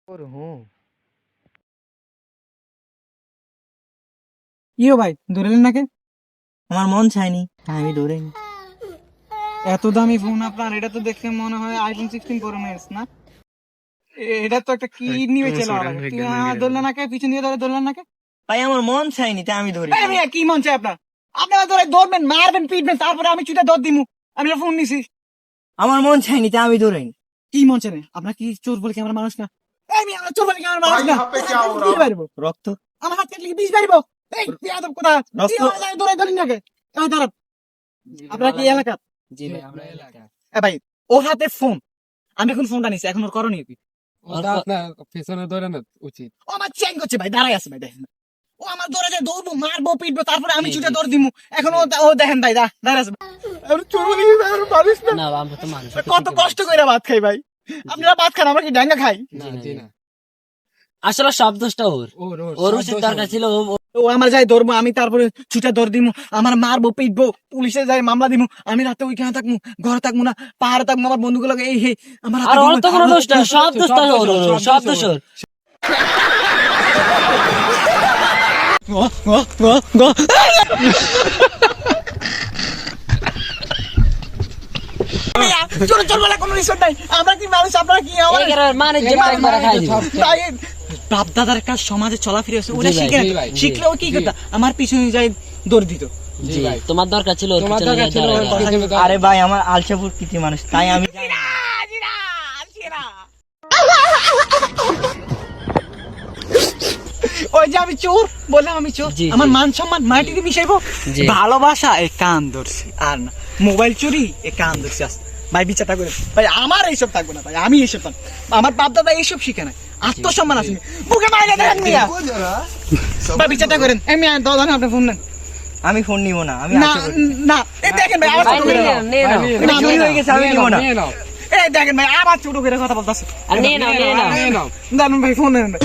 और हूँ ইয়ো ভাই ধরলেন নাকি? আমার মন চায়নি আমি ধরিনি। এত দামি ফোন আপনার, এটা তো দেখে মনে হয় আইফোন 16 প্রো ম্যাক্স না? এটা তো একটা কি নিয়ে চলে ধরলেন নাকি? পিছন দিয়ে ধরলেন নাকি? ভাই আমার মন চায়নি তাই আমি ধরি। আমি কি মন চাই আপনার? আপনারা ধরে ধরবেন, মারবেন, পিটবেন, তারপরে আমি চুটা দর দিমু। আমি ফোন নিছি। আমার মন চায়নি তাই আমি ধরিনি। কি মন চাই? আপনার কি চোর বলে কি আমার মানুষ না? আমি আমার চোর বলে কি আমার মানুষ না? বিষ বাড়বো। রক্ত আমার হাত কাটলে কি বিষ বাড়বো? এই বেয়াদব কথা। রক্ত। কি আমার ধরে ধরেন নাকি? এই দাঁড়ান। আপনারা কি এলাকা? জি ভাই আমরা এলাকা ভাই ও হাতে ফোন, আমি এখন ফোনটা নিছি, এখন ওর করণীয় কি? ওটা আপনার পেছনে ধরে না উচিত। ও আমার চেক করছে ভাই, দাঁড়াই আছে ভাই, দেখেন ও আমার ধরে যায়, দৌড়বো, মারবো, পিটবো, তারপরে আমি চুটে দৌড় দিমু। এখন ও দেখেন ভাই, দাঁড়াই আছে। আমি চোর বলে কি আমার মানুষ না? না আমরা তো মানুষ। কত কষ্ট করে ভাত খাই ভাই। আপনারা ভাত খান, আমরা কি ডাঙ্গা খাই? না জি না। আসলে সব দোষটা ওর ওর উচিত দরকার ছিল ও আমার যাই ধরবো, আমি তারপরে ছুটে দৌড় দিমু, আমার মারবো, পিটবো, পুলিশে যাই মামলা দিমু। আমি রাতে ওইখানে থাকবো, ঘরে থাকবো না, পাহাড়ে থাকবো, আমার বন্ধুগুলোকে এই হে আমার আর ওর তো কোনো দোষ না, সব দোষটা ওর, সব দোষ ওর। চোর চোর বলে কোনো রিসোর্ট নাই। আমরা কি মানুষ, আপনারা কি আমার এই গ্রামের মানে যে মাছ মারা খাই দিবে। তাই বাপ দাদার একটা সমাজে চলাফেরা আছে, ওটা জি ভাই, শিখে জি ভাই, জি। শিখলেও কি করতো, আমার পিছনে যাই দৌড় দিত। জি তোমার দরকার ছিল ওর তোমার পিছনে দরকার ছিল ওর দাঁড়ায়। পিছনে আরে ভাই আমার আলসাপুর কৃতি মানুষ তাই আমি জানি। ওই যে আমি চোর বললাম, আমি চোর, জি, আমার জি। মান সম্মান মাটিতে মিশাইবো। জি। ভালোবাসা এ কান ধরছি, আর না মোবাইল চুরি এ কান ধরছি। ভাই বিচারটা করে ভাই, আমার এইসব থাকবে না ভাই, আমি এইসব থাকবো। আমার বাপ দাদা এইসব শিখে নাই, আত্মসম্মান আছে। বুকে মাইরে দেন মিয়া, ভাই বিচারটা করেন। এমনি দাদা আপনি ফোন নেন। আমি ফোন নিব না, আমি না আশা করি। না, এই দেখেন ভাই, আবার ভাই, ছোট করে নিয়ে দাও। নাও, নিয়ে নাও। না, চুরি হয়ে গেছে আমি নিব না। নিয়ে নাও এই দেখেন ভাই, আবার ছোট করে কথা বলতেছে। আর নিয়ে নাও, নিয়ে নাও। নিয়ে নাও। দাঁড়ান ভাই, ফোন নেন ভাই।